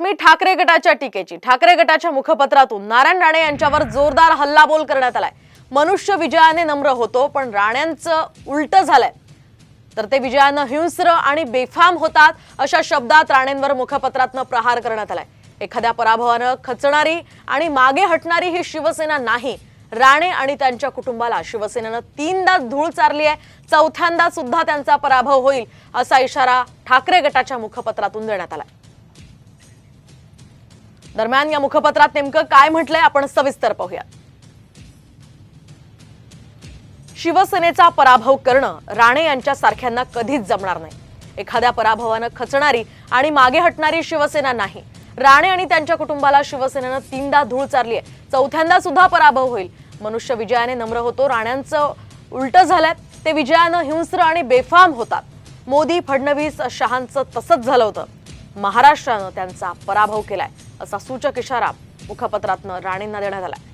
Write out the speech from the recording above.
मी ठाकरे गटाच्या टीकेची। ठाकरे गटाच्या मुखपत्रातून नारायण राणे यांच्यावर जोरदार हल्लाबोल करण्यात आलाय। मनुष्य विजयाने नम्र होतो, पण राणेंचं उलट झालंय, तर ते विजयाने हिंस्र आणि बेफाम होतात अशा शब्दात राणेंवर मुखपत्रातून प्रहार करण्यात आलाय। एखाद्या पराभवाने खचणारी आणि मागे हटणारी ही शिवसेना नाही। राणे आणि त्यांच्या कुटुंबाला शिवसेनेने तीनदा धूळ चारली आहे, चौथ्यांदा सुद्धा त्यांचा पराभव होईल असा इशारा ठाकरे गटाच्या मुखपत्रातून देण्यात आलाय। दरम्यान या मुखपत्रात नेमकं काय म्हटलंय आपण सविस्तर पाहूया। शिवसेनेचा पराभव करणं राणे यांच्या सारख्यांना कधीच जमणार नाही। एखाद्या पराभवाने खचणारी आणि मागे हटणारी शिवसेना नाही। राणे आणि त्यांच्या कुटुंबाला शिवसेनेने तीनदा धूळ चारली आहे, चौथ्यांदा सुद्धा पराभव होईल। मनुष्य विजयाने नम्र होतो, राण्यांचं उलट झालंय, ते विजयाने हिंस्र आणि बेफाम होतात। मोदी फडणवीस शहांचं तसंच झालं होतं। महाराष्ट्राने त्यांचा पराभव केलाय असा सूचक इशारा मुखपत्रातून राणेंना देण्यात आलाय।